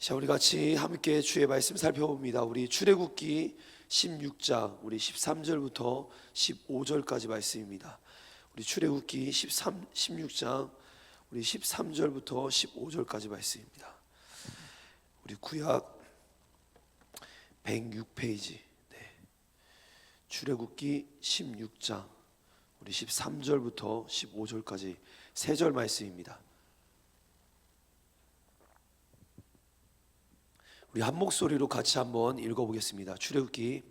자, 우리 같이 함께 주의 말씀 살펴봅니다. 우리 출애굽기 16장 우리 13절부터 15절까지 말씀입니다. 우리 출애굽기 16장 우리 13절부터 15절까지 말씀입니다. 우리 구약 106페이지 출애굽기 16장 우리 13절부터 15절까지 세 절 말씀입니다. 우리 한 목소리로 같이 한번 읽어보겠습니다. 출애굽기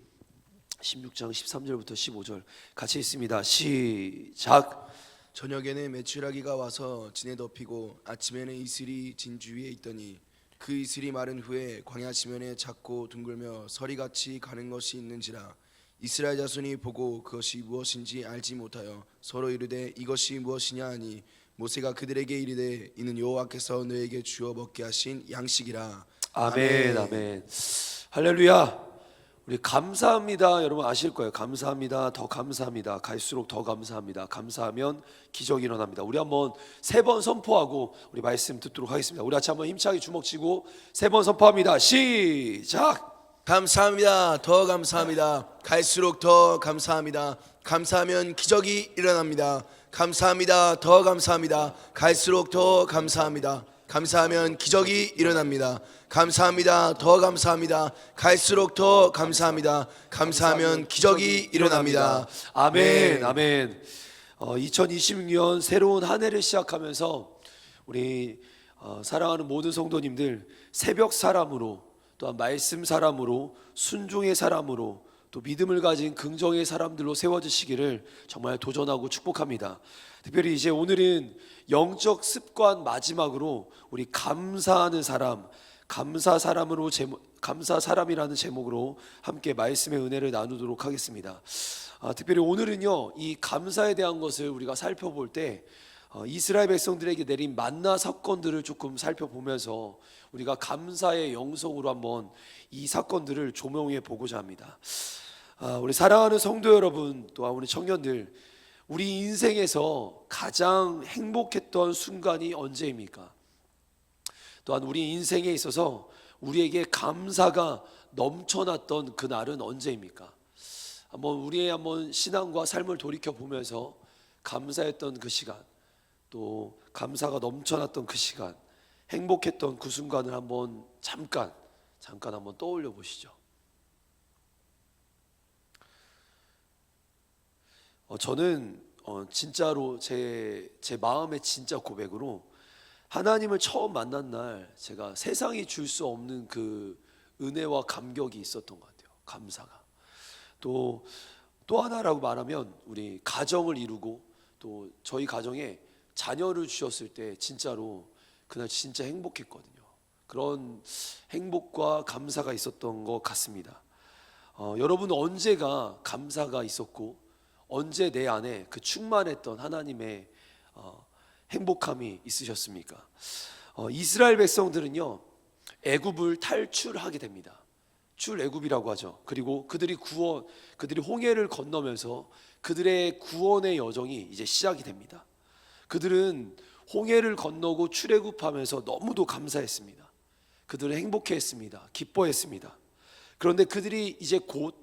16장 13절부터 15절 같이 읽습니다. 시작. 저녁에는 메추라기가 와서 진에 덮이고 아침에는 이슬이 진주 위에 있더니 그 이슬이 마른 후에 광야 지면에 작고 둥글며 서리같이 가는 것이 있는지라 이스라엘 자손이 보고 그것이 무엇인지 알지 못하여 서로 이르되 이것이 무엇이냐 하니 모세가 그들에게 이르되 이는 여호와께서 너에게 주어 먹게 하신 양식이라. 아멘. 아멘. 할렐루야. 우리 감사합니다. 여러분 아실 거예요. 감사합니다. 더 감사합니다. 갈수록 더 감사합니다. 감사하면 기적이 일어납니다. 우리 한번 세 번 선포하고 우리 말씀 듣도록 하겠습니다. 우리 같이 한번 힘차게 주먹 쥐고 세 번 선포합니다. 시작. 감사합니다. 더 감사합니다. 갈수록 더 감사합니다. 감사하면 기적이 일어납니다. 감사합니다. 더 감사합니다. 갈수록 더 감사합니다. 감사하면 기적이 일어납니다. 감사합니다. 더 감사합니다. 갈수록 더 감사합니다. 감사하면 기적이 일어납니다. 아멘. 아멘. 2026년 새로운 한 해를 시작하면서 우리 사랑하는 모든 성도님들 새벽 사람으로 또한 말씀 사람으로 순종의 사람으로 또 믿음을 가진 긍정의 사람들로 세워지시기를 정말 도전하고 축복합니다. 특별히 이제 오늘은 영적 습관 마지막으로 우리 감사하는 사람, 감사 사람이라는 제목으로 함께 말씀의 은혜를 나누도록 하겠습니다. 특별히 오늘은요 이 감사에 대한 것을 우리가 살펴볼 때 이스라엘 백성들에게 내린 만나 사건들을 조금 살펴보면서 우리가 감사의 영성으로 한번 이 사건들을 조명해 보고자 합니다. 우리 사랑하는 성도 여러분, 또한 우리 청년들, 우리 인생에서 가장 행복했던 순간이 언제입니까? 또한 우리 인생에 있어서 우리에게 감사가 넘쳐났던 그날은 언제입니까? 우리의 신앙과 삶을 돌이켜 보면서 감사했던 그 시간, 또 감사가 넘쳐났던 그 시간, 행복했던 그 순간을 한번 잠깐 한번 떠올려 보시죠. 저는 진짜로 제 마음의 진짜 고백으로 하나님을 처음 만난 날 제가 세상이 줄 수 없는 그 은혜와 감격이 있었던 것 같아요. 감사가. 또 하나라고 말하면 우리 가정을 이루고 또 저희 가정에 자녀를 주셨을 때 진짜로 그날 진짜 행복했거든요. 그런 행복과 감사가 있었던 것 같습니다. 여러분은 언제가 감사가 있었고 언제 내 안에 그 충만했던 하나님의 행복함이 있으셨습니까? 이스라엘 백성들은요 애굽을 탈출하게 됩니다. 출애굽이라고 하죠. 그리고 그들이 홍해를 건너면서 그들의 구원의 여정이 이제 시작이 됩니다. 그들은 홍해를 건너고 출애굽하면서 너무도 감사했습니다. 그들은 행복해했습니다. 기뻐했습니다. 그런데 그들이 이제 곧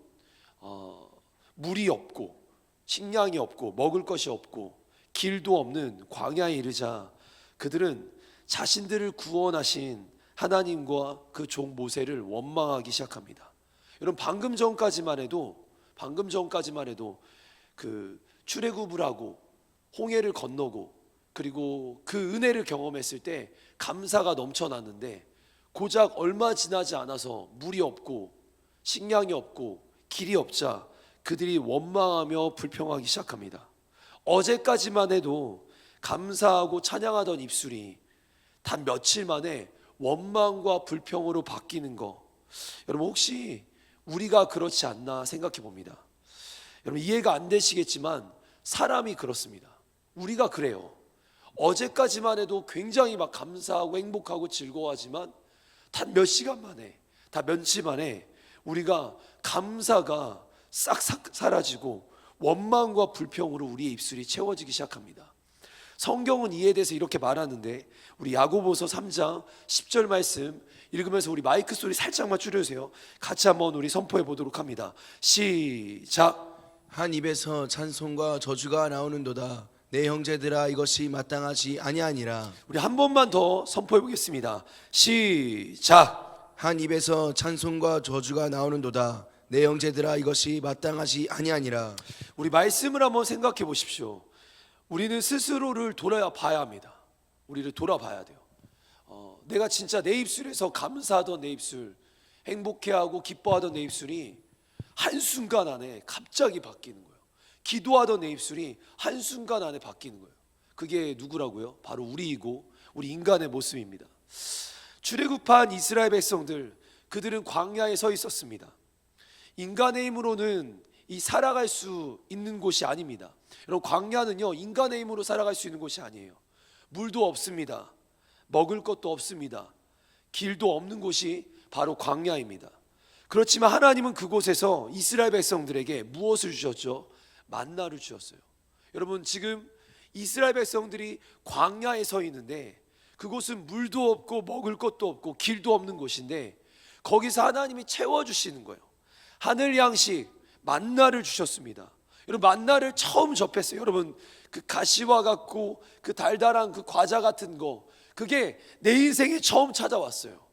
물이 없고 식량이 없고 먹을 것이 없고 길도 없는 광야에 이르자 그들은 자신들을 구원하신 하나님과 그 종 모세를 원망하기 시작합니다. 여러분 방금 전까지만 해도 그 출애굽을 하고 홍해를 건너고 그리고 그 은혜를 경험했을 때 감사가 넘쳐났는데 고작 얼마 지나지 않아서 물이 없고 식량이 없고 길이 없자 그들이 원망하며 불평하기 시작합니다. 어제까지만 해도 감사하고 찬양하던 입술이 단 며칠 만에 원망과 불평으로 바뀌는 거, 여러분 혹시 우리가 그렇지 않나 생각해 봅니다. 여러분 이해가 안 되시겠지만 사람이 그렇습니다. 우리가 그래요. 어제까지만 해도 굉장히 막 감사하고 행복하고 즐거워하지만 단 몇 시간 만에, 단 며칠 만에 우리가 감사가 싹 사라지고 원망과 불평으로 우리의 입술이 채워지기 시작합니다. 성경은 이에 대해서 이렇게 말하는데 우리 야고보서 3장 10절 말씀 읽으면서 우리 마이크 소리 살짝만 줄여주세요. 같이 한번 우리 선포해 보도록 합니다. 시작. 한 입에서 찬송과 저주가 나오는도다. 내 형제들아 이것이 마땅하지 아니하니라. 우리 한 번만 더 선포해 보겠습니다. 시작. 한 입에서 찬송과 저주가 나오는도다. 내 형제들아 이것이 마땅하지 아니하니라. 우리 말씀을 한번 생각해 보십시오. 우리는 스스로를 돌아봐야 합니다. 우리를 돌아봐야 돼요. 내가 진짜 내 입술에서 감사하던 내 입술, 행복해하고 기뻐하던 내 입술이 한순간 안에 갑자기 바뀌는 거예요. 기도하던 내 입술이 한순간 안에 바뀌는 거예요. 그게 누구라고요? 바로 우리이고 우리 인간의 모습입니다. 출애굽한 이스라엘 백성들, 그들은 광야에 서 있었습니다. 인간의 힘으로는 이 살아갈 수 있는 곳이 아닙니다. 여러분, 광야는요 인간의 힘으로 살아갈 수 있는 곳이 아니에요. 물도 없습니다. 먹을 것도 없습니다. 길도 없는 곳이 바로 광야입니다. 그렇지만 하나님은 그곳에서 이스라엘 백성들에게 무엇을 주셨죠? 만나를 주셨어요. 여러분, 지금 이스라엘 백성들이 광야에 서 있는데 그곳은 물도 없고 먹을 것도 없고 길도 없는 곳인데 거기서 하나님이 채워주시는 거예요. 하늘 양식 만나를 주셨습니다. 여러분, 만나를 처음 접했어요. 여러분, 그 가시와 같고 그 달달한 그 과자 같은 거, 그게 내 인생에 처음 찾아왔어요.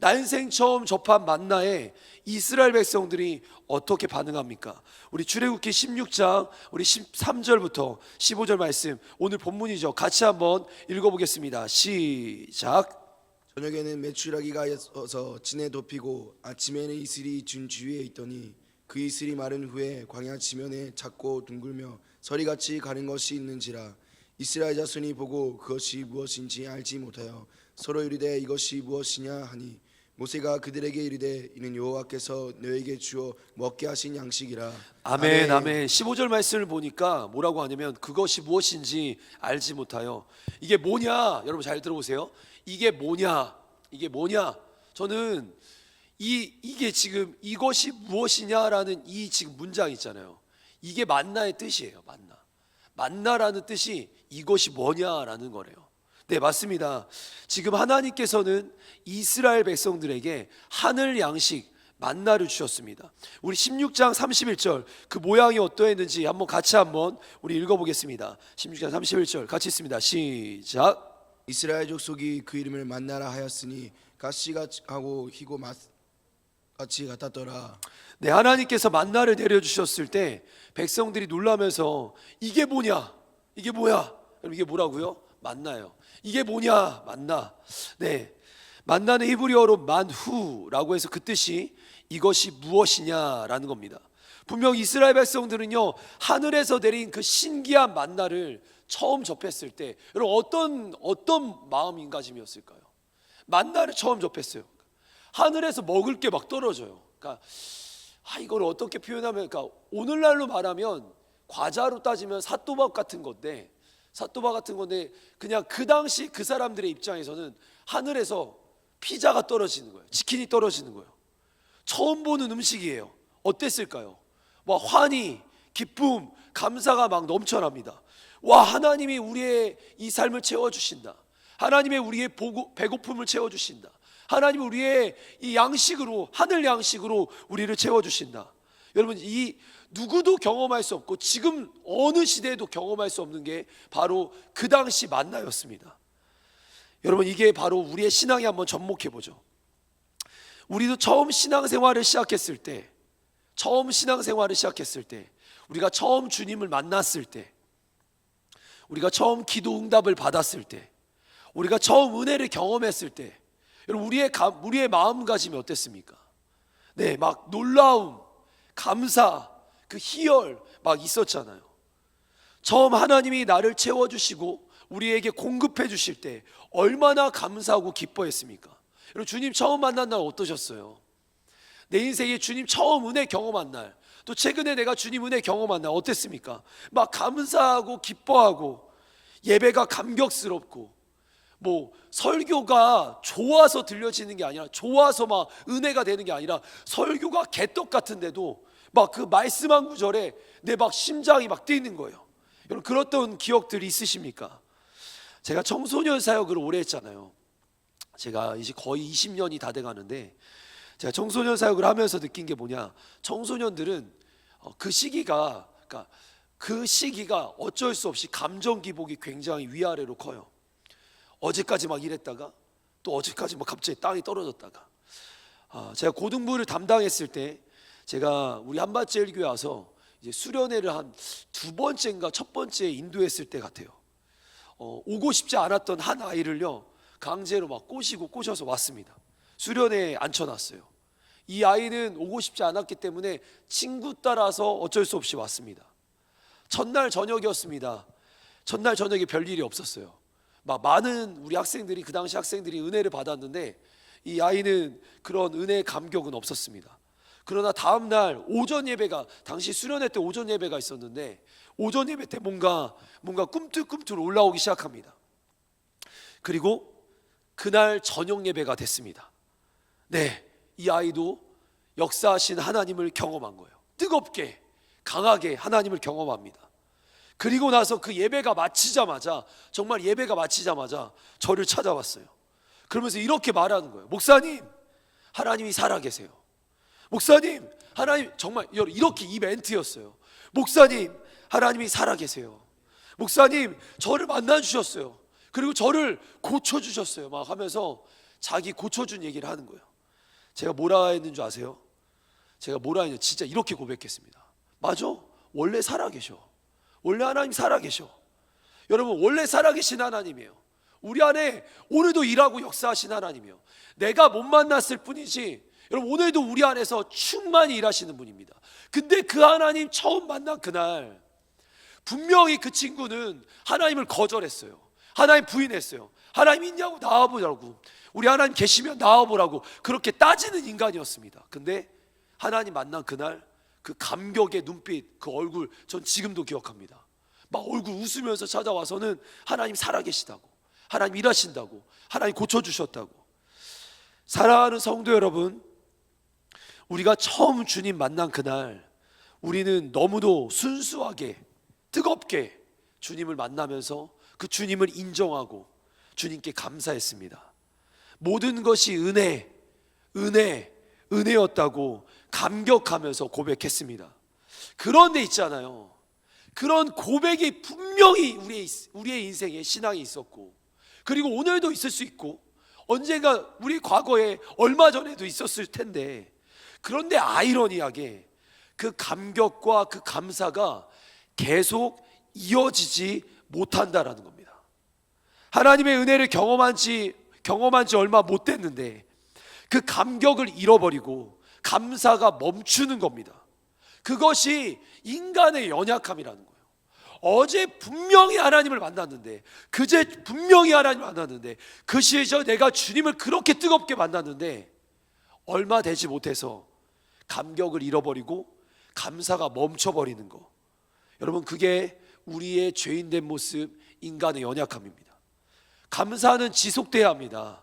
나 인생 처음 접한 만나에 이스라엘 백성들이 어떻게 반응합니까? 우리 출애굽기 16장 우리 13절부터 15절 말씀, 오늘 본문이죠. 같이 한번 읽어보겠습니다. 시작. 저녁에는 메추라기가 서서 진에 덮이고 아침에는 이슬이 준 주위에 있더니 그 이슬이 마른 후에 광야 지면에 작고 둥글며 서리같이 가는 것이 있는지라. 이스라엘 자손이 보고 그것이 무엇인지 알지 못하여 서로 이르되 이것이 무엇이냐 하니 모세가 그들에게 이르되 이는 여호와께서 너에게 주어 먹게 하신 양식이라. 아멘, 아멘. 15절 말씀을 보니까 뭐라고 하냐면 그것이 무엇인지 알지 못하여. 이게 뭐냐? 여러분 잘 들어보세요. 이게 뭐냐? 이게 뭐냐? 저는 이게 지금 이것이 무엇이냐라는 이 지금 문장 있잖아요. 이게 만나의 뜻이에요. 만나라는 뜻이 이것이 뭐냐라는 거래요. 네, 맞습니다. 지금 하나님께서는 이스라엘 백성들에게 하늘 양식 만나를 주셨습니다. 우리 16장 31절 그 모양이 어떠했는지 한번 같이 한번 우리 읽어보겠습니다. 16장 31절 같이 있습니다. 시작. 이스라엘 족속이 그 이름을 만나라 하였으니 가시하고 희고 맛같이 같았더라. 네, 하나님께서 만나를 내려주셨을 때 백성들이 놀라면서 이게 뭐냐? 이게 뭐야? 여러분, 이게 뭐라고요? 만나요. 이게 뭐냐? 만나. 네, 만나는 히브리어로 만후라고 해서 그 뜻이 이것이 무엇이냐라는 겁니다. 분명 이스라엘 백성들은요 하늘에서 내린 그 신기한 만나를 처음 접했을 때 여러분 어떤 마음가짐이었을까요? 만나를 처음 접했어요. 하늘에서 먹을 게 막 떨어져요. 그러니까 이걸 어떻게 표현하면, 그러니까 오늘날로 말하면 과자로 따지면 삿도밥 같은 건데 그냥 그 당시 그 사람들의 입장에서는 하늘에서 피자가 떨어지는 거예요. 치킨이 떨어지는 거예요. 처음 보는 음식이에요. 어땠을까요? 와, 환희, 기쁨, 감사가 막 넘쳐납니다. 와, 하나님이 우리의 이 삶을 채워주신다. 하나님이 우리의 배고픔을 채워주신다. 하나님이 우리의 이 양식으로, 하늘 양식으로 우리를 채워주신다. 여러분, 이 누구도 경험할 수 없고 지금 어느 시대에도 경험할 수 없는 게 바로 그 당시 만나였습니다. 여러분, 이게 바로 우리의 신앙에 한번 접목해 보죠. 우리도 처음 신앙생활을 시작했을 때, 우리가 처음 주님을 만났을 때, 우리가 처음 기도 응답을 받았을 때, 우리가 처음 은혜를 경험했을 때, 여러분, 우리의 마음가짐이 어땠습니까? 네, 막 놀라움, 감사, 그 희열 막 있었잖아요. 처음 하나님이 나를 채워주시고 우리에게 공급해 주실 때 얼마나 감사하고 기뻐했습니까? 여러분, 주님 처음 만난 날 어떠셨어요? 내 인생에 주님 처음 은혜 경험한 날, 또 최근에 내가 주님 은혜 경험한 날 어땠습니까? 막 감사하고 기뻐하고 예배가 감격스럽고 뭐 설교가 좋아서 들려지는 게 아니라, 좋아서 막 은혜가 되는 게 아니라 설교가 개떡 같은데도 막 그 말씀 한 구절에 내 막 심장이 막 뛰는 거예요. 여러분, 그랬던 기억들이 있으십니까? 제가 청소년 사역을 오래 했잖아요. 제가 이제 거의 20년이 다 돼가는데 제가 청소년 사역을 하면서 느낀 게 뭐냐, 청소년들은 그 시기가 어쩔 수 없이 감정 기복이 굉장히 위아래로 커요. 어제까지 막 이랬다가 또 어제까지 막 갑자기 땅이 떨어졌다가, 제가 고등부를 담당했을 때 제가 우리 한밭제일교회 와서 이제 수련회를 한 두 번째인가 첫 번째 인도했을 때 같아요. 오고 싶지 않았던 한 아이를요 강제로 막 꼬셔서 왔습니다. 수련회에 앉혀놨어요. 이 아이는 오고 싶지 않았기 때문에 친구 따라서 어쩔 수 없이 왔습니다. 첫날 저녁이었습니다. 첫날 저녁에 별일이 없었어요. 막 많은 우리 학생들이, 그 당시 학생들이 은혜를 받았는데 이 아이는 그런 은혜의 감격은 없었습니다. 그러나 다음날 오전 예배가, 당시 수련회 때 오전 예배가 있었는데 오전 예배 때 뭔가 꿈틀꿈틀 올라오기 시작합니다. 그리고 그날 저녁 예배가 됐습니다. 네, 이 아이도 역사하신 하나님을 경험한 거예요. 뜨겁게 강하게 하나님을 경험합니다. 그리고 나서 그 예배가 마치자마자, 정말 예배가 마치자마자 저를 찾아왔어요. 그러면서 이렇게 말하는 거예요. 목사님, 하나님이 살아계세요. 목사님, 하나님, 정말 이렇게 이 멘트였어요. 목사님, 하나님이 살아계세요. 목사님, 저를 만나주셨어요. 그리고 저를 고쳐주셨어요. 막 하면서 자기 고쳐준 얘기를 하는 거예요. 제가 뭐라 했는 줄 아세요? 제가 뭐라 했냐, 진짜 이렇게 고백했습니다. 맞아, 원래 살아계셔. 원래 하나님 살아계셔. 여러분, 원래 살아계신 하나님이에요. 우리 안에 오늘도 일하고 역사하신 하나님이에요. 내가 못 만났을 뿐이지 여러분, 오늘도 우리 안에서 충만히 일하시는 분입니다. 근데 그 하나님 처음 만난 그날 분명히 그 친구는 하나님을 거절했어요. 하나님 부인했어요. 하나님 있냐고, 나와보라고, 우리 하나님 계시면 나와보라고 그렇게 따지는 인간이었습니다. 근데 하나님 만난 그날 그 감격의 눈빛, 그 얼굴, 전 지금도 기억합니다. 막 얼굴 웃으면서 찾아와서는 하나님 살아계시다고, 하나님 일하신다고, 하나님 고쳐주셨다고. 사랑하는 성도 여러분, 우리가 처음 주님 만난 그날 우리는 너무도 순수하게 뜨겁게 주님을 만나면서 그 주님을 인정하고 주님께 감사했습니다. 모든 것이 은혜였다고 감격하면서 고백했습니다. 그런데 있잖아요, 그런 고백이 분명히 우리의 인생에 신앙이 있었고, 그리고 오늘도 있을 수 있고, 언젠가 우리 과거에 얼마 전에도 있었을 텐데, 그런데 아이러니하게 그 감격과 그 감사가 계속 이어지지 못한다라는 겁니다. 하나님의 은혜를 경험한 지 얼마 못 됐는데 그 감격을 잃어버리고 감사가 멈추는 겁니다. 그것이 인간의 연약함이라는 거예요. 어제 분명히 하나님을 만났는데, 그제 분명히 하나님을 만났는데, 그 시절 내가 주님을 그렇게 뜨겁게 만났는데 얼마 되지 못해서 감격을 잃어버리고 감사가 멈춰버리는 거. 여러분, 그게 우리의 죄인된 모습, 인간의 연약함입니다. 감사는 지속돼야 합니다.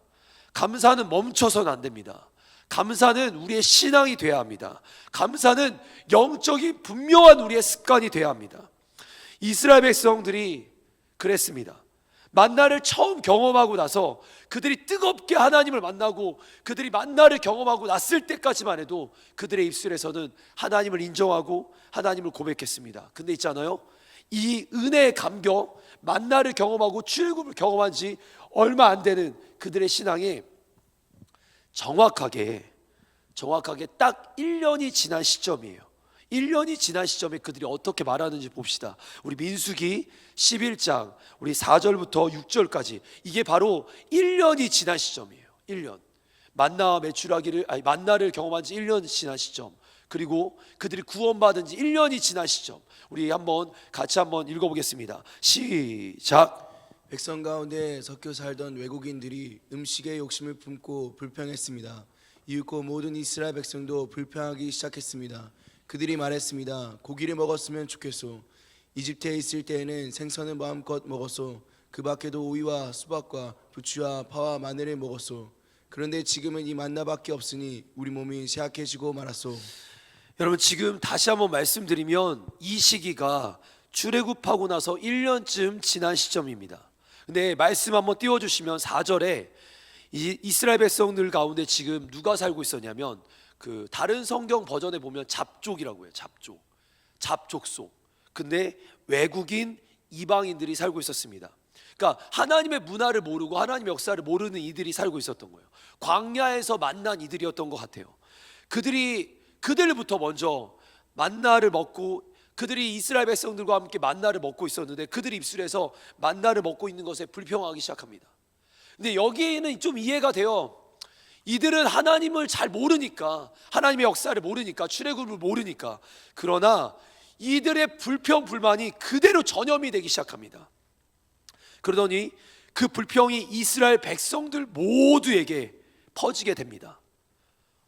감사는 멈춰서는 안 됩니다. 감사는 우리의 신앙이 돼야 합니다. 감사는 영적인 분명한 우리의 습관이 돼야 합니다. 이스라엘 백성들이 그랬습니다. 만나를 처음 경험하고 나서 그들이 뜨겁게 하나님을 만나고 그들이 만나를 경험하고 났을 때까지만 해도 그들의 입술에서는 하나님을 인정하고 하나님을 고백했습니다. 근데 있잖아요, 이 은혜의 감격, 만나를 경험하고 출애굽을 경험한 지 얼마 안 되는 그들의 신앙에 정확하게 딱 1년이 지난 시점이에요. 1년이 지난 시점에 그들이 어떻게 말하는지 봅시다. 우리 민수기 11장 우리 4절부터 6절까지, 이게 바로 1년이 지난 시점이에요. 1년. 만나를 경험한 지 1년 지난 시점, 그리고 그들이 구원받은 지 1년이 지난 시점, 우리 같이 한번 읽어보겠습니다. 시작. 백성 가운데 섞여 살던 외국인들이 음식에 욕심을 품고 불평했습니다. 이윽고 모든 이스라엘 백성도 불평하기 시작했습니다. 그들이 말했습니다. 고기를 먹었으면 좋겠소. 이집트에 있을 때에는 생선을 마음껏 먹었소. 그 밖에도 오이와 수박과 부추와 파와 마늘을 먹었소. 그런데 지금은 이 만나밖에 없으니 우리 몸이 쇠약해지고 말았소. 여러분, 지금 다시 한번 말씀드리면 이 시기가 출애굽하고 나서 1년쯤 지난 시점입니다. 근데 말씀 한번 띄워주시면 4절에 이스라엘 백성들 가운데 지금 누가 살고 있었냐면 그 다른 성경 버전에 보면 잡족이라고 해요. 잡족속. 근데 외국인 이방인들이 살고 있었습니다. 그러니까 하나님의 문화를 모르고 하나님의 역사를 모르는 이들이 살고 있었던 거예요. 광야에서 만난 이들이었던 것 같아요. 그들부터 먼저 만나를 먹고, 그들이 이스라엘 백성들과 함께 만나를 먹고 있었는데 그들의 입술에서 만나를 먹고 있는 것에 불평하기 시작합니다. 근데 여기에는 좀 이해가 돼요. 이들은 하나님을 잘 모르니까, 하나님의 역사를 모르니까, 출애굽을 모르니까. 그러나 이들의 불평 불만이 그대로 전염이 되기 시작합니다. 그러더니 그 불평이 이스라엘 백성들 모두에게 퍼지게 됩니다.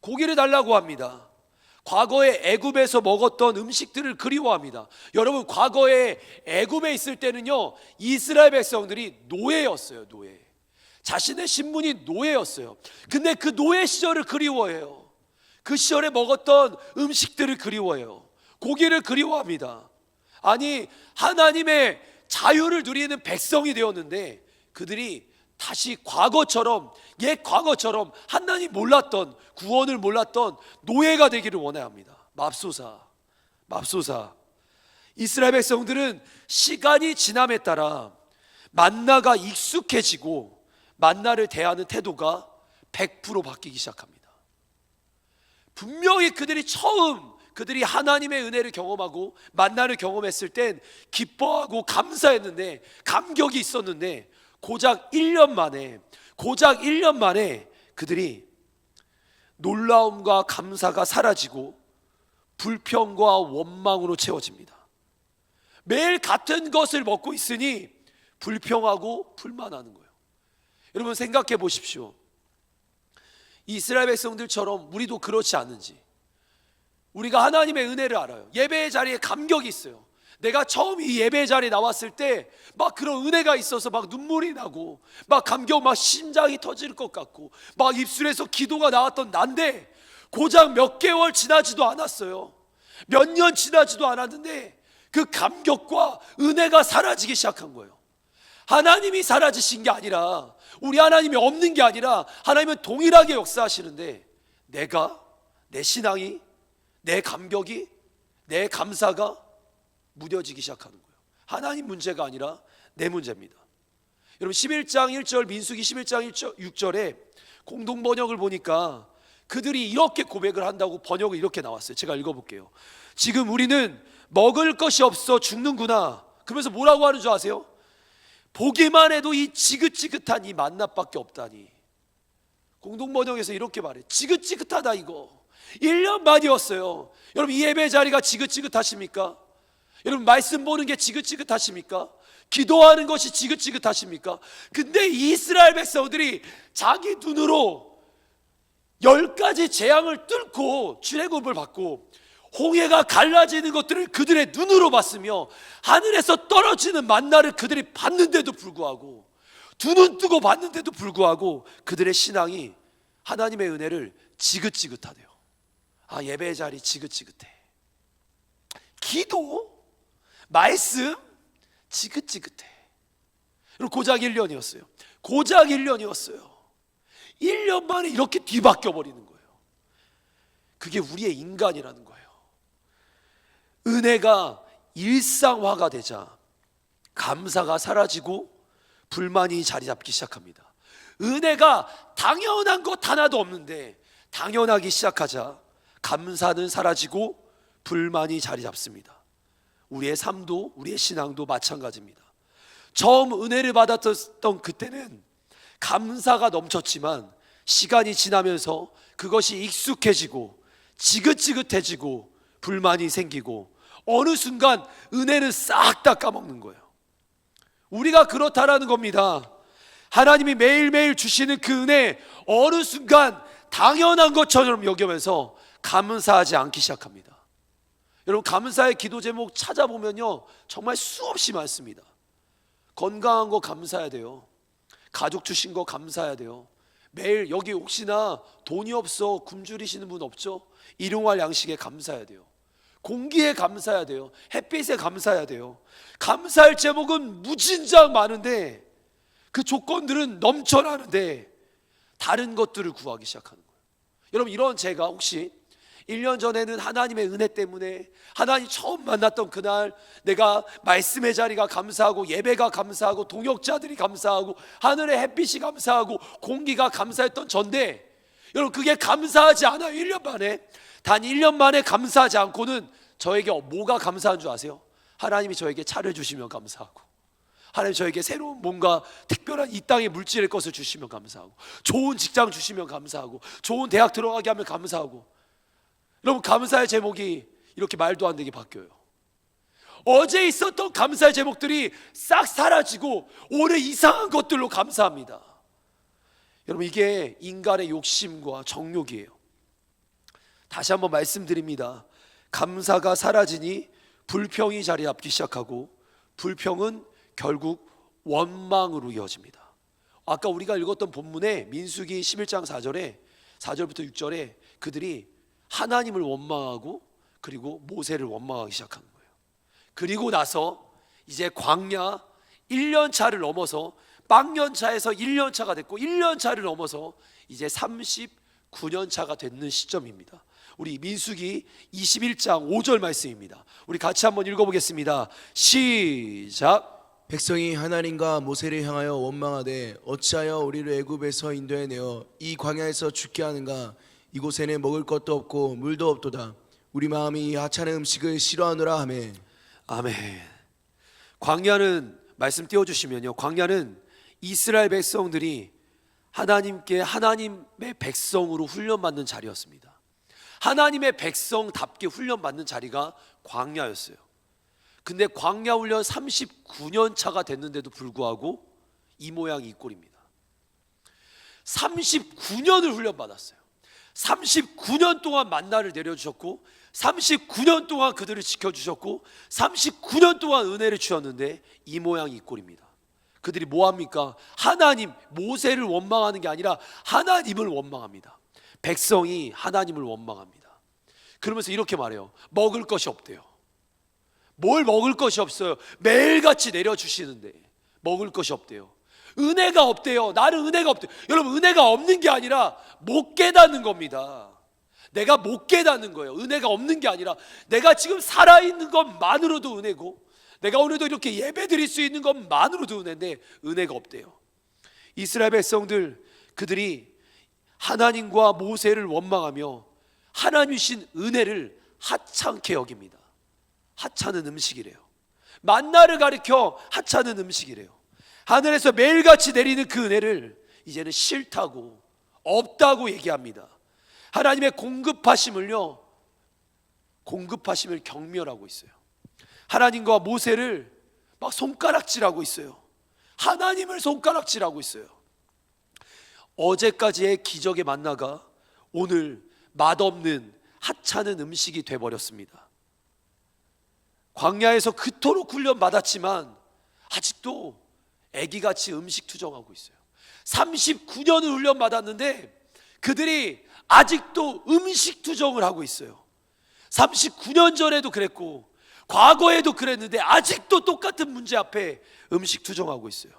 고기를 달라고 합니다. 과거에 애굽에서 먹었던 음식들을 그리워합니다. 여러분, 과거에 애굽에 있을 때는요, 이스라엘 백성들이 노예였어요. 노예. 자신의 신분이 노예였어요. 근데 그 노예 시절을 그리워해요. 그 시절에 먹었던 음식들을 그리워해요. 고기를 그리워합니다. 아니, 하나님의 자유를 누리는 백성이 되었는데 그들이 다시 과거처럼, 옛 과거처럼 하나님 몰랐던, 구원을 몰랐던 노예가 되기를 원해야 합니다. 맙소사. 이스라엘 백성들은 시간이 지남에 따라 만나가 익숙해지고 만나를 대하는 태도가 100% 바뀌기 시작합니다. 분명히 그들이 하나님의 은혜를 경험하고 만나를 경험했을 땐 기뻐하고 감사했는데, 감격이 있었는데 고작 1년 만에 그들이 놀라움과 감사가 사라지고 불평과 원망으로 채워집니다. 매일 같은 것을 먹고 있으니 불평하고 불만하는 거예요. 여러분, 생각해 보십시오. 이스라엘 백성들처럼 우리도 그렇지 않은지. 우리가 하나님의 은혜를 알아요. 예배의 자리에 감격이 있어요. 내가 처음 이 예배의 자리에 나왔을 때 막 그런 은혜가 있어서 막 눈물이 나고 막 감격, 막 심장이 터질 것 같고 막 입술에서 기도가 나왔던 난데, 고작 몇 개월 지나지도 않았어요. 몇 년 지나지도 않았는데 그 감격과 은혜가 사라지기 시작한 거예요. 하나님이 사라지신 게 아니라, 우리 하나님이 없는 게 아니라 하나님은 동일하게 역사하시는데 내 신앙이, 내 감격이, 내 감사가 무뎌지기 시작하는 거예요. 하나님 문제가 아니라 내 문제입니다. 여러분, 11장 1절, 민수기 11장 6절에 공동 번역을 보니까 그들이 이렇게 고백을 한다고 번역을 이렇게 나왔어요. 제가 읽어볼게요. 지금 우리는 먹을 것이 없어 죽는구나. 그러면서 뭐라고 하는 줄 아세요? 보기만 해도 이 지긋지긋한 이 만나밖에 없다니. 공동 번역에서 이렇게 말해. 지긋지긋하다 이거. 1년 만이었어요. 여러분, 이 예배 자리가 지긋지긋하십니까? 여러분, 말씀 보는 게 지긋지긋하십니까? 기도하는 것이 지긋지긋하십니까? 근데 이스라엘 백성들이 자기 눈으로 10가지 재앙을 뚫고 출애굽을 받고 홍해가 갈라지는 것들을 그들의 눈으로 봤으며 하늘에서 떨어지는 만나를 그들이 봤는데도 불구하고, 두 눈 뜨고 봤는데도 불구하고 그들의 신앙이 하나님의 은혜를 지긋지긋하대요. 아, 예배의 자리 지긋지긋해. 기도, 말씀 지긋지긋해. 고작 1년이었어요. 1년 만에 이렇게 뒤바뀌어 버리는 거예요. 그게 우리의 인간이라는 거예요. 은혜가 일상화가 되자 감사가 사라지고 불만이 자리 잡기 시작합니다. 은혜가 당연한 것 하나도 없는데 당연하기 시작하자 감사는 사라지고 불만이 자리 잡습니다. 우리의 삶도, 우리의 신앙도 마찬가지입니다. 처음 은혜를 받았던 그때는 감사가 넘쳤지만 시간이 지나면서 그것이 익숙해지고 지긋지긋해지고 불만이 생기고 어느 순간 은혜는 싹 다 까먹는 거예요. 우리가 그렇다라는 겁니다. 하나님이 매일매일 주시는 그 은혜, 어느 순간 당연한 것처럼 여기면서 감사하지 않기 시작합니다. 여러분, 감사의 기도 제목 찾아보면요, 정말 수없이 많습니다. 건강한 거 감사해야 돼요. 가족 주신 거 감사해야 돼요. 매일 여기 혹시나 돈이 없어 굶주리시는 분 없죠? 일용할 양식에 감사해야 돼요. 공기에 감사해야 돼요. 햇빛에 감사해야 돼요. 감사할 제목은 무진장 많은데 그 조건들은 넘쳐나는데 다른 것들을 구하기 시작하는 거예요. 여러분, 이런 제가 혹시 1년 전에는 하나님의 은혜 때문에 하나님 처음 만났던 그날 내가 말씀의 자리가 감사하고 예배가 감사하고 동역자들이 감사하고 하늘의 햇빛이 감사하고 공기가 감사했던 전데, 여러분 그게 감사하지 않아요. 1년 만에, 단 1년 만에 감사하지 않고는 저에게 뭐가 감사한 줄 아세요? 하나님이 저에게 차를 주시면 감사하고, 하나님 저에게 새로운 뭔가 특별한 이 땅의 물질의 것을 주시면 감사하고, 좋은 직장 주시면 감사하고, 좋은 대학 들어가게 하면 감사하고. 여러분, 감사의 제목이 이렇게 말도 안 되게 바뀌어요. 어제 있었던 감사의 제목들이 싹 사라지고 올해 이상한 것들로 감사합니다. 여러분, 이게 인간의 욕심과 정욕이에요. 다시 한번 말씀드립니다. 감사가 사라지니 불평이 자리 잡기 시작하고, 불평은 결국 원망으로 이어집니다. 아까 우리가 읽었던 본문에 민수기 11장 4절부터 6절에 그들이 하나님을 원망하고 그리고 모세를 원망하기 시작하는 거예요. 그리고 나서 이제 광야 1년 차를 넘어서 빵년 차에서 1년 차가 됐고, 1년 차를 넘어서 이제 39년 차가 됐는 시점입니다. 우리 민수기 21장 5절 말씀입니다. 우리 같이 한번 읽어보겠습니다. 시작. 백성이 하나님과 모세를 향하여 원망하되 어찌하여 우리를 애굽에서 인도해 내어 이 광야에서 죽게 하는가? 이곳에는 먹을 것도 없고 물도 없도다. 우리 마음이 이 하찮은 음식을 싫어하노라 하매. 아멘. 광야는, 말씀 띄워주시면요, 광야는 이스라엘 백성들이 하나님께 하나님의 백성으로 훈련받는 자리였습니다. 하나님의 백성답게 훈련받는 자리가 광야였어요. 근데 광야 훈련 39년 차가 됐는데도 불구하고 이 모양이 이 꼴입니다. 39년을 훈련받았어요. 39년 동안 만나를 내려주셨고, 39년 동안 그들을 지켜주셨고, 39년 동안 은혜를 주셨는데 이 모양이 이 꼴입니다. 그들이 뭐합니까? 하나님, 모세를 원망하는 게 아니라 하나님을 원망합니다. 백성이 하나님을 원망합니다. 그러면서 이렇게 말해요. 먹을 것이 없대요. 뭘 먹을 것이 없어요. 매일같이 내려주시는데 먹을 것이 없대요. 은혜가 없대요. 나는 은혜가 없대요. 여러분, 은혜가 없는 게 아니라 못 깨닫는 겁니다. 내가 못 깨닫는 거예요. 은혜가 없는 게 아니라 내가 지금 살아있는 것만으로도 은혜고, 내가 오늘도 이렇게 예배 드릴 수 있는 것만으로도 은혜인데 은혜가 없대요. 이스라엘 백성들, 그들이 하나님과 모세를 원망하며 하나님 주신 은혜를 하찮게 여깁니다. 하찮은 음식이래요. 만나를 가리켜 하찮은 음식이래요. 하늘에서 매일같이 내리는 그 은혜를 이제는 싫다고, 없다고 얘기합니다. 하나님의 공급하심을 경멸하고 있어요. 하나님과 모세를 막 손가락질하고 있어요. 하나님을 손가락질하고 있어요. 어제까지의 기적의 만나가 오늘 맛없는 하찮은 음식이 돼버렸습니다. 광야에서 그토록 훈련받았지만 아직도 애기같이 음식 투정하고 있어요. 39년을 훈련받았는데 그들이 아직도 음식 투정을 하고 있어요. 39년 전에도 그랬고 과거에도 그랬는데 아직도 똑같은 문제 앞에 음식 투정하고 있어요.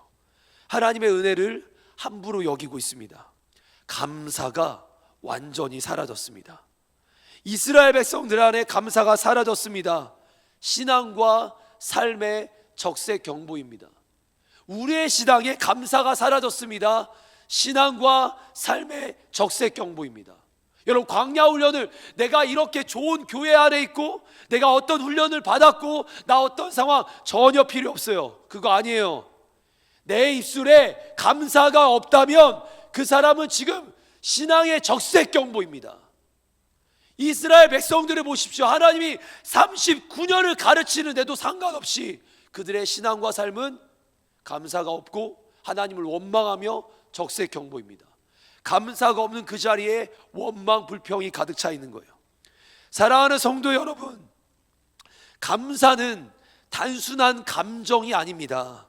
하나님의 은혜를 함부로 여기고 있습니다. 감사가 완전히 사라졌습니다. 이스라엘 백성들 안에 감사가 사라졌습니다. 신앙과 삶의 적색경보입니다. 우리의 신앙에 감사가 사라졌습니다. 신앙과 삶의 적색경보입니다. 여러분, 광야 훈련을 내가 이렇게 좋은 교회 안에 있고 내가 어떤 훈련을 받았고 나 어떤 상황 전혀 필요 없어요. 그거 아니에요. 내 입술에 감사가 없다면 그 사람은 지금 신앙의 적색경보입니다. 이스라엘 백성들을 보십시오. 하나님이 39년을 가르치는데도 상관없이 그들의 신앙과 삶은 감사가 없고 하나님을 원망하며 적색경보입니다. 감사가 없는 그 자리에 원망, 불평이 가득 차 있는 거예요. 사랑하는 성도 여러분, 감사는 단순한 감정이 아닙니다.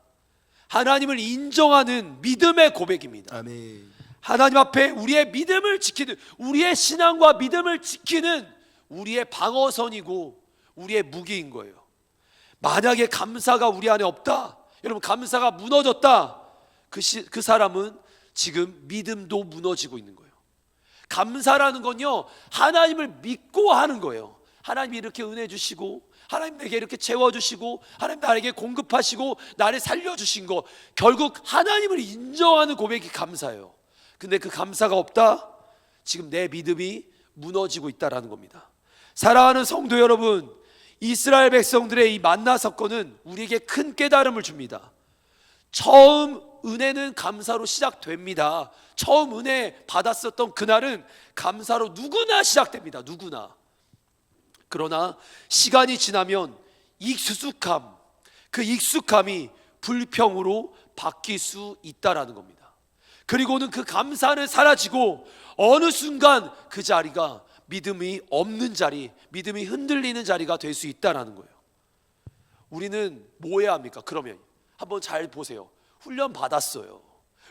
하나님을 인정하는 믿음의 고백입니다. 아멘. 하나님 앞에 우리의 믿음을 지키는, 우리의 신앙과 믿음을 지키는 우리의 방어선이고 우리의 무기인 거예요. 만약에 감사가 우리 안에 없다, 여러분 감사가 무너졌다, 그 사람은 지금 믿음도 무너지고 있는 거예요. 감사라는 건요, 하나님을 믿고 하는 거예요. 하나님이 이렇게 은혜 주시고, 하나님 내게 이렇게 채워주시고, 하나님 나에게 공급하시고, 나를 살려주신 거, 결국 하나님을 인정하는 고백이 감사예요. 근데 그 감사가 없다? 지금 내 믿음이 무너지고 있다라는 겁니다. 사랑하는 성도 여러분, 이스라엘 백성들의 이 만나 사건은 우리에게 큰 깨달음을 줍니다. 처음 은혜는 감사로 시작됩니다. 처음 은혜 받았었던 그날은 감사로 누구나 시작됩니다. 누구나. 그러나 시간이 지나면 익숙함, 그 익숙함이 불평으로 바뀔 수 있다라는 겁니다. 그리고는 그 감사는 사라지고 어느 순간 그 자리가 믿음이 없는 자리, 믿음이 흔들리는 자리가 될 수 있다라는 거예요. 우리는 뭐 해야 합니까? 그러면 한번 잘 보세요. 훈련 받았어요.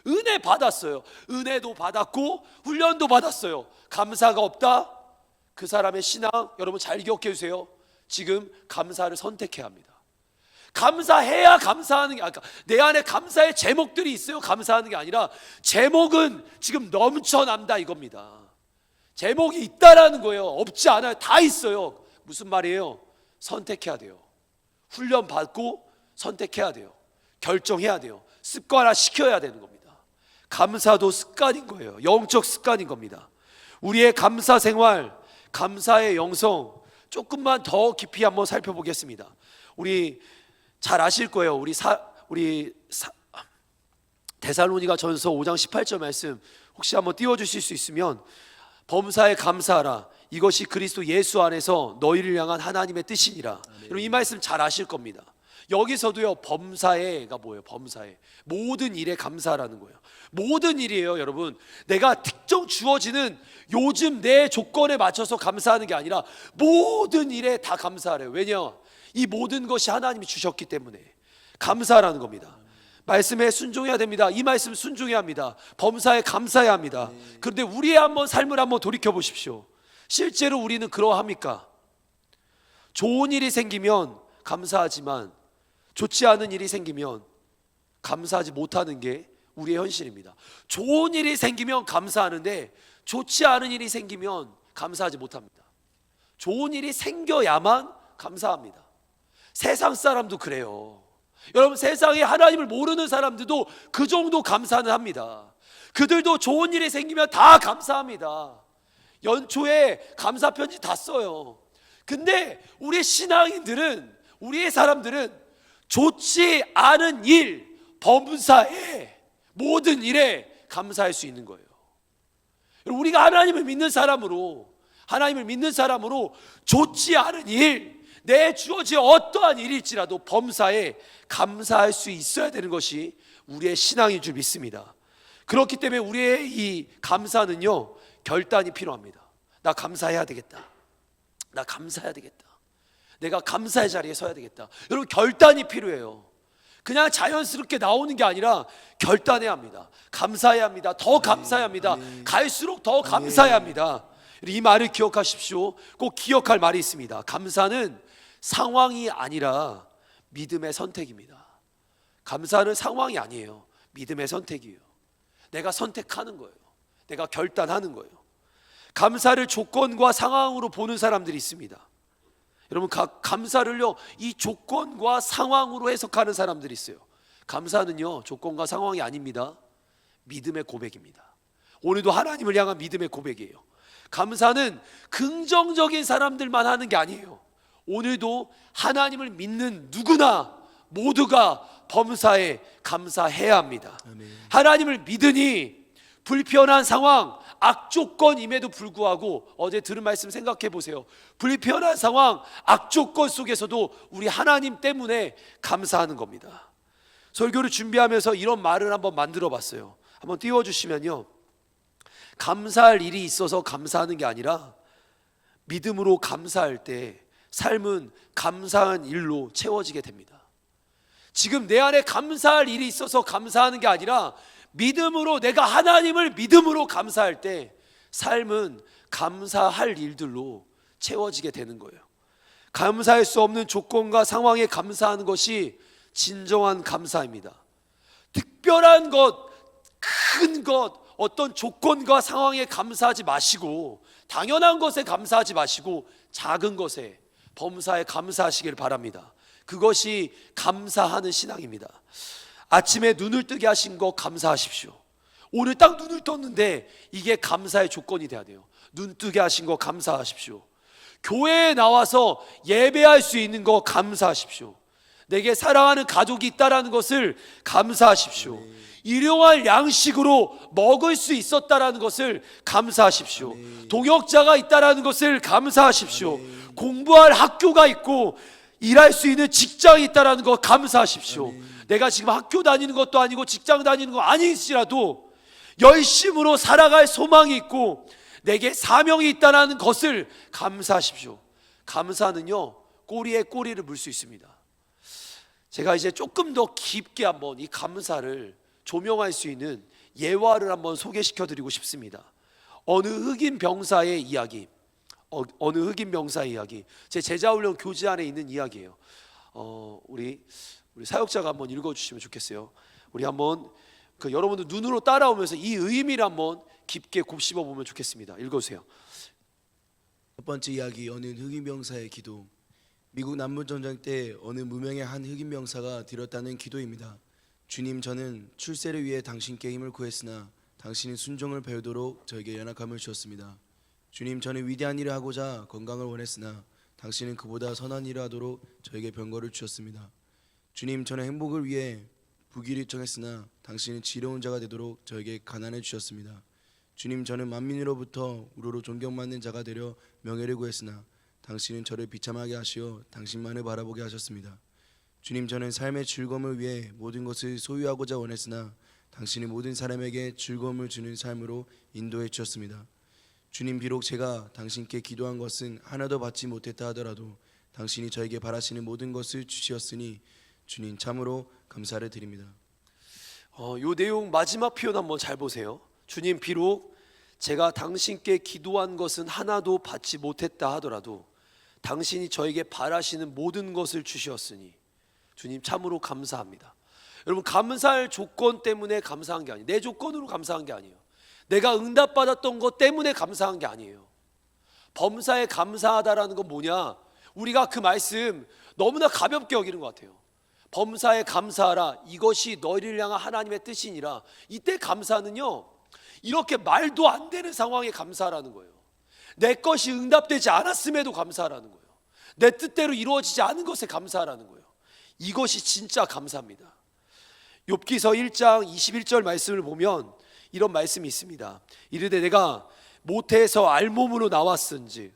은혜 받았어요. 은혜도 받았고 훈련도 받았어요. 감사가 없다? 그 사람의 신앙 여러분 잘 기억해 주세요. 지금 감사를 선택해야 합니다. 감사해야 감사하는 게 아니라, 내 안에 감사의 제목들이 있어요. 감사하는 게 아니라 제목은 지금 넘쳐난다 이겁니다. 제목이 있다라는 거예요. 없지 않아요. 다 있어요. 무슨 말이에요? 선택해야 돼요. 훈련 받고 선택해야 돼요. 결정해야 돼요. 습관화 시켜야 되는 겁니다. 감사도 습관인 거예요. 영적 습관인 겁니다. 우리의 감사 생활, 감사의 영성 조금만 더 깊이 한번 살펴보겠습니다. 우리 잘 아실 거예요. 우리 데살로니가 전서 5장 18절 말씀 혹시 한번 띄워주실 수 있으면, 범사에 감사하라. 이것이 그리스도 예수 안에서 너희를 향한 하나님의 뜻이니라. 여러분 이 말씀 잘 아실 겁니다. 여기서도요, 범사에가 뭐예요? 범사에 모든 일에 감사하라는 거예요. 모든 일이에요. 여러분, 내가 특정 주어지는 요즘 내 조건에 맞춰서 감사하는 게 아니라 모든 일에 다 감사하래요. 왜냐? 이 모든 것이 하나님이 주셨기 때문에 감사하라는 겁니다. 말씀에 순종해야 됩니다. 이 말씀 순종해야 합니다. 범사에 감사해야 합니다. 그런데 우리의 한번 삶을 한번 돌이켜 보십시오. 실제로 우리는 그러합니까? 좋은 일이 생기면 감사하지만 좋지 않은 일이 생기면 감사하지 못하는 게 우리의 현실입니다. 좋은 일이 생기면 감사하는데 좋지 않은 일이 생기면 감사하지 못합니다. 좋은 일이 생겨야만 감사합니다. 세상 사람도 그래요. 여러분, 세상에 하나님을 모르는 사람들도 그 정도 감사는 합니다. 그들도 좋은 일이 생기면 다 감사합니다. 연초에 감사 편지 다 써요. 근데 우리 신앙인들은, 우리의 사람들은 좋지 않은 일, 범사에 모든 일에 감사할 수 있는 거예요. 우리가 하나님을 믿는 사람으로 좋지 않은 일, 내 주어진 어떠한 일일지라도 범사에 감사할 수 있어야 되는 것이 우리의 신앙인 줄 믿습니다. 그렇기 때문에 우리의 이 감사는요, 결단이 필요합니다. 나 감사해야 되겠다. 나 감사해야 되겠다. 내가 감사의 자리에 서야 되겠다. 여러분, 결단이 필요해요. 그냥 자연스럽게 나오는 게 아니라 결단해야 합니다. 감사해야 합니다. 더 감사해야 합니다. 갈수록 더 감사해야 합니다. 이 말을 기억하십시오. 꼭 기억할 말이 있습니다. 감사는 상황이 아니라 믿음의 선택입니다. 감사는 상황이 아니에요. 믿음의 선택이에요. 내가 선택하는 거예요. 내가 결단하는 거예요. 감사를 조건과 상황으로 보는 사람들이 있습니다. 여러분, 감사를요, 이 조건과 상황으로 해석하는 사람들이 있어요. 감사는요, 조건과 상황이 아닙니다. 믿음의 고백입니다. 오늘도 하나님을 향한 믿음의 고백이에요. 감사는 긍정적인 사람들만 하는 게 아니에요. 오늘도 하나님을 믿는 누구나 모두가 범사에 감사해야 합니다. 아멘. 하나님을 믿으니 불편한 상황, 악조건임에도 불구하고, 어제 들은 말씀 생각해 보세요. 불편한 상황, 악조건 속에서도 우리 하나님 때문에 감사하는 겁니다. 설교를 준비하면서 이런 말을 한번 만들어 봤어요. 한번 띄워주시면요, 감사할 일이 있어서 감사하는 게 아니라 믿음으로 감사할 때 삶은 감사한 일로 채워지게 됩니다. 지금 내 안에 감사할 일이 있어서 감사하는 게 아니라 믿음으로, 내가 하나님을 믿음으로 감사할 때 삶은 감사할 일들로 채워지게 되는 거예요. 감사할 수 없는 조건과 상황에 감사하는 것이 진정한 감사입니다. 특별한 것, 큰 것, 어떤 조건과 상황에 감사하지 마시고, 당연한 것에 감사하지 마시고 작은 것에, 범사에 감사하시길 바랍니다. 그것이 감사하는 신앙입니다. 아침에 눈을 뜨게 하신 거 감사하십시오. 오늘 딱 눈을 떴는데 이게 감사의 조건이 돼야 돼요. 눈 뜨게 하신 거 감사하십시오. 교회에 나와서 예배할 수 있는 거 감사하십시오. 내게 사랑하는 가족이 있다라는 것을 감사하십시오. 일용할 양식으로 먹을 수 있었다라는 것을 감사하십시오. 동역자가 있다라는 것을 감사하십시오. 공부할 학교가 있고 일할 수 있는 직장이 있다라는 거 감사하십시오. 내가 지금 학교 다니는 것도 아니고 직장 다니는 거 아니지라도 열심으로 살아갈 소망이 있고 내게 사명이 있다는 것을 감사하십시오. 감사는요, 꼬리에 꼬리를 물 수 있습니다. 제가 이제 조금 더 깊게 한번 이 감사를 조명할 수 있는 예화를 한번 소개시켜 드리고 싶습니다. 어느 흑인 병사의 이야기, 제 제자훈련 교재 안에 있는 이야기예요. 우리 사역자가 한번 읽어주시면 좋겠어요. 우리 한번 여러분들 눈으로 따라오면서 이 의미를 한번 깊게 곱씹어 보면 좋겠습니다. 읽어주세요. 첫 번째 이야기, 어느 흑인 병사의 기도. 미국 남부전쟁 때 어느 무명의 한 흑인 병사가 드렸다는 기도입니다. 주님, 저는 출세를 위해 당신께 힘을 구했으나 당신은 순종을 배우도록 저에게 연약함을 주었습니다. 주님, 저는 위대한 일을 하고자 건강을 원했으나 당신은 그보다 선한 일을 하도록 저에게 병거를 주셨습니다. 주님, 저는 행복을 위해 부귀를 청했으나 당신은 지혜로운 자가 되도록 저에게 가난을 주셨습니다. 주님, 저는 만민으로부터 우러러 존경받는 자가 되려 명예를 구했으나 당신은 저를 비참하게 하시어 당신만을 바라보게 하셨습니다. 주님, 저는 삶의 즐거움을 위해 모든 것을 소유하고자 원했으나 당신은 모든 사람에게 즐거움을 주는 삶으로 인도해 주셨습니다. 주님, 비록 제가 당신께 기도한 것은 하나도 받지 못했다 하더라도 당신이 저에게 바라시는 모든 것을 주시었으니 주님 참으로 감사를 드립니다. 요 내용 마지막 표현 한번 잘 보세요. 주님, 비록 제가 당신께 기도한 것은 하나도 받지 못했다 하더라도 당신이 저에게 바라시는 모든 것을 주셨으니 주님 참으로 감사합니다. 여러분, 감사할 조건 때문에 감사한 게 아니에요. 내 조건으로 감사한 게 아니에요. 내가 응답받았던 것 때문에 감사한 게 아니에요. 범사에 감사하다라는 건 뭐냐? 우리가 그 말씀 너무나 가볍게 여기는 것 같아요. 범사에 감사하라, 이것이 너희를 향한 하나님의 뜻이니라. 이때 감사는요, 이렇게 말도 안 되는 상황에 감사하라는 거예요. 내 것이 응답되지 않았음에도 감사하라는 거예요. 내 뜻대로 이루어지지 않은 것에 감사하라는 거예요. 이것이 진짜 감사입니다. 욥기서 1장 21절 말씀을 보면 이런 말씀이 있습니다. 이르되 내가 모태에서 알몸으로 나왔은즉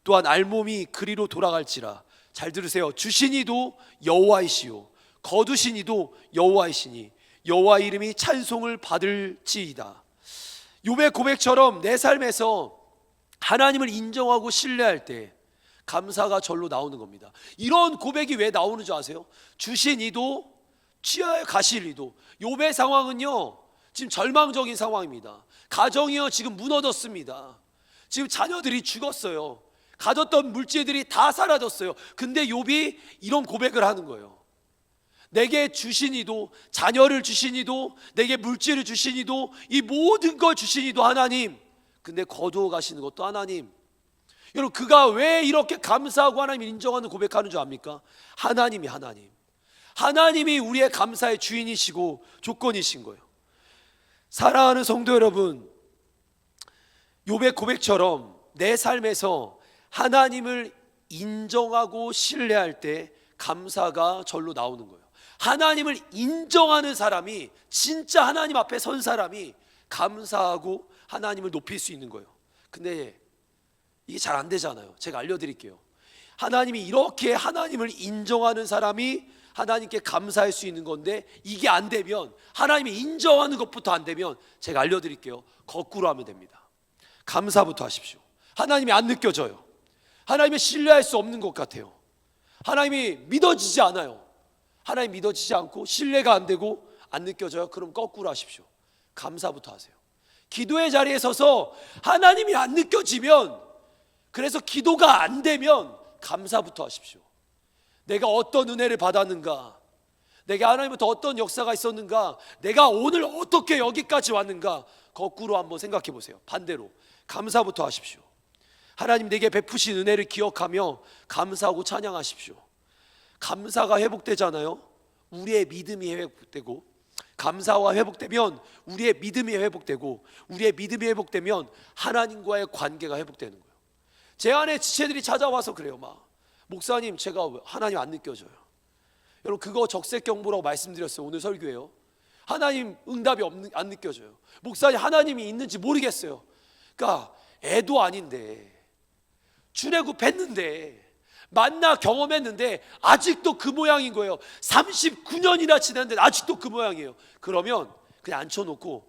또한 알몸이 그리로 돌아갈지라. 잘 들으세요. 주신 이도 여호와이시요 거두신 이도 여호와이시니 여호와 이름이 찬송을 받을지이다. 욥의 고백처럼 내 삶에서 하나님을 인정하고 신뢰할 때 감사가 절로 나오는 겁니다. 이런 고백이 왜 나오는 줄 아세요? 주신 이도 취하여 가실 이도. 욥의 상황은요, 지금 절망적인 상황입니다. 가정이요 지금 무너졌습니다. 지금 자녀들이 죽었어요. 가졌던 물질들이 다 사라졌어요. 근데 욥이 이런 고백을 하는 거예요. 내게 주신 이도, 자녀를 주신 이도, 내게 물질을 주신 이도, 이 모든 걸 주신 이도 하나님, 근데 거두어 가시는 것도 하나님. 여러분, 그가 왜 이렇게 감사하고 하나님을 인정하는 고백하는 줄 압니까? 하나님이 우리의 감사의 주인이시고 조건이신 거예요. 사랑하는 성도 여러분, 욥의 고백처럼 내 삶에서 하나님을 인정하고 신뢰할 때 감사가 절로 나오는 거예요. 하나님을 인정하는 사람이, 진짜 하나님 앞에 선 사람이 감사하고 하나님을 높일 수 있는 거예요. 근데 이게 잘 안 되잖아요. 제가 알려드릴게요. 하나님이 이렇게 하나님을 인정하는 사람이 하나님께 감사할 수 있는 건데, 이게 안 되면, 하나님이 인정하는 것부터 안 되면, 제가 알려드릴게요. 거꾸로 하면 됩니다. 감사부터 하십시오. 하나님이 안 느껴져요. 하나님을 신뢰할 수 없는 것 같아요. 하나님이 믿어지지 않아요. 하나님 믿어지지 않고 신뢰가 안 되고 안 느껴져요. 그럼 거꾸로 하십시오. 감사부터 하세요. 기도의 자리에 서서 하나님이 안 느껴지면, 그래서 기도가 안 되면 감사부터 하십시오. 내가 어떤 은혜를 받았는가, 내게 하나님부터 어떤 역사가 있었는가, 내가 오늘 어떻게 여기까지 왔는가, 거꾸로 한번 생각해 보세요. 반대로 감사부터 하십시오. 하나님 내게 베푸신 은혜를 기억하며 감사하고 찬양하십시오. 감사가 회복되잖아요. 우리의 믿음이 회복되고, 감사와 회복되면 우리의 믿음이 회복되고, 우리의 믿음이 회복되면 하나님과의 관계가 회복되는 거예요. 제 안에 지체들이 찾아와서 그래요. 막 목사님 제가 하나님 안 느껴져요. 여러분 그거 적색경보라고 말씀드렸어요. 오늘 설교에요. 하나님 응답이 안 느껴져요. 목사님 하나님이 있는지 모르겠어요. 그러니까 애도 아닌데, 출애굽했는데, 만나 경험했는데 아직도 그 모양인 거예요. 39년이나 지났는데 아직도 그 모양이에요. 그러면 그냥 앉혀놓고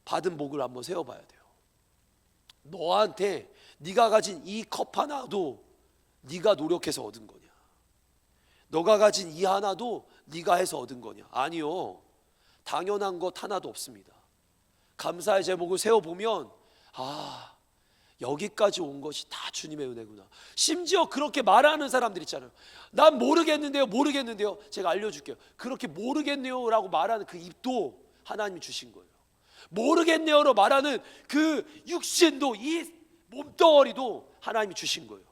받은 복을 한번 세워봐야 돼요. 너한테 네가 가진 이 컵 하나도 네가 노력해서 얻은 거냐? 너가 가진 이 하나도 네가 해서 얻은 거냐? 아니요. 당연한 것 하나도 없습니다. 감사의 제목을 세워보면 여기까지 온 것이 다 주님의 은혜구나. 심지어 그렇게 말하는 사람들 있잖아요. 난 모르겠는데요. 제가 알려줄게요. 그렇게 모르겠네요 라고 말하는 그 입도 하나님이 주신 거예요. 모르겠네요로 말하는 그 육신도, 이 몸덩어리도 하나님이 주신 거예요.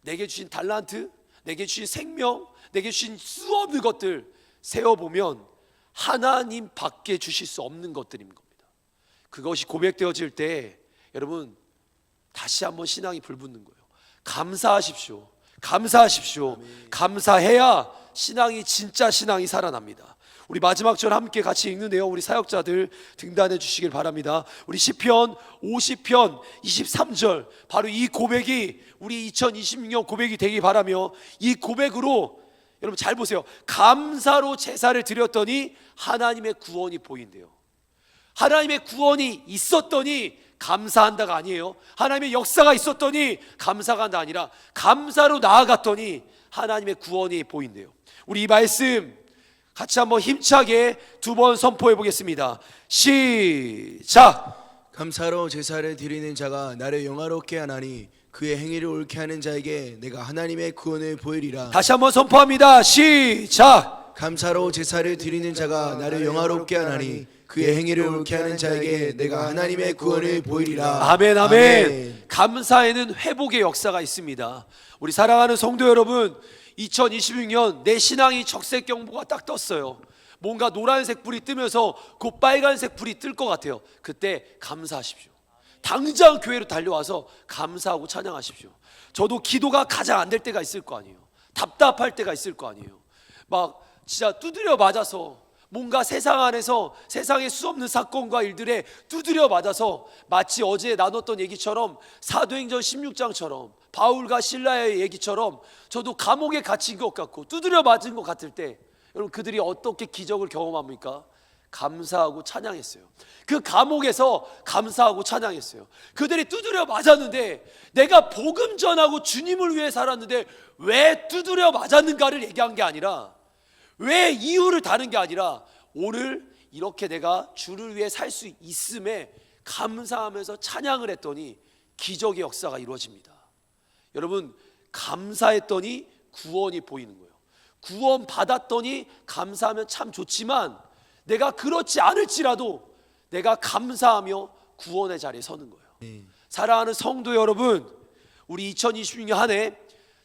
내게 주신 달란트, 내게 주신 생명, 내게 주신 수 없는 것들 세어보면 하나님 밖에 주실 수 없는 것들인 겁니다. 그것이 고백되어질 때 여러분 다시 한번 신앙이 불붙는 거예요. 감사하십시오. 감사하십시오. 감사해야 신앙이, 진짜 신앙이 살아납니다. 우리 마지막 절 함께 같이 읽는데요, 우리 사역자들 등단해 주시길 바랍니다. 우리 시편 50편 23절, 바로 이 고백이 우리 2026년 고백이 되기 바라며, 이 고백으로 여러분 잘 보세요. 감사로 제사를 드렸더니 하나님의 구원이 보인대요. 하나님의 구원이 있었더니 감사한다가 아니에요. 하나님의 역사가 있었더니 감사가 한다 아니라 감사로 나아갔더니 하나님의 구원이 보인대요. 우리 이 말씀 같이 한번 힘차게 두 번 선포해 보겠습니다. 시작. 감사로 제사를 드리는 자가 나를 영화롭게 하나니 그의 행위를 옳게 하는 자에게 내가 하나님의 구원을 보이리라. 다시 한번 선포합니다. 시작. 감사로 제사를 드리는 자가 나를 영화롭게 하나니 그의 행위를 옳게 하는 자에게 내가 하나님의 구원을 보이리라. 아멘, 아멘. 감사에는 회복의 역사가 있습니다. 우리 사랑하는 성도 여러분, 2026년 내 신앙이 적색 경보가 딱 떴어요. 뭔가 노란색 불이 뜨면서 곧 빨간색 불이 뜰 것 같아요. 그때 감사하십시오. 당장 교회로 달려와서 감사하고 찬양하십시오. 저도 기도가 가장 안 될 때가 있을 거 아니에요. 답답할 때가 있을 거 아니에요. 막 진짜 두드려 맞아서, 뭔가 세상 안에서 세상의 수없는 사건과 일들에 두드려 맞아서, 마치 어제 나눴던 얘기처럼 사도행전 16장처럼 바울과 실라의 얘기처럼 저도 감옥에 갇힌 것 같고 두드려 맞은 것 같을 때, 여러분 그들이 어떻게 기적을 경험합니까? 감사하고 찬양했어요. 그 감옥에서 감사하고 찬양했어요. 그들이 두드려 맞았는데, 내가 복음 전하고 주님을 위해 살았는데 왜 두드려 맞았는가를 얘기한 게 아니라, 왜 이유를 다는 게 아니라, 오늘 이렇게 내가 주를 위해 살 수 있음에 감사하면서 찬양을 했더니 기적의 역사가 이루어집니다. 여러분 감사했더니 구원이 보이는 거예요. 구원 받았더니 감사하면 참 좋지만, 내가 그렇지 않을지라도 내가 감사하며 구원의 자리에 서는 거예요. 사랑하는 성도 여러분, 우리 2026년 한 해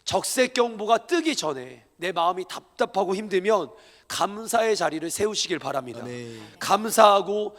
적색 경보가 뜨기 전에 내 마음이 답답하고 힘들면 감사의 자리를 세우시길 바랍니다. 아멘. 감사하고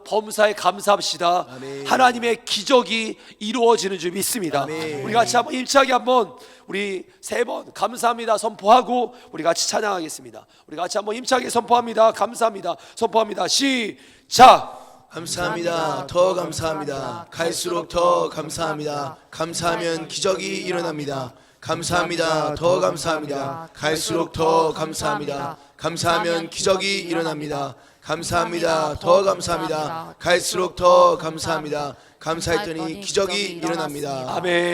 범사에 감사합시다. 아멘. 하나님의 기적이 이루어지는 줄 믿습니다. 아멘. 우리 같이 한번 힘차게 한번 우리 세 번 감사합니다 선포하고 우리 같이 찬양하겠습니다. 우리 같이 한번 힘차게 선포합니다. 감사합니다 선포합니다. 시작. 감사합니다. 더 감사합니다. 갈수록 더 감사합니다. 감사하면 기적이 일어납니다. 감사합니다. 더 감사합니다. 갈수록 더 감사합니다. 감사하면 기적이 일어납니다. 감사합니다. 더 감사합니다. 갈수록 더 감사합니다. 감사했더니 기적이 일어납니다. 아멘.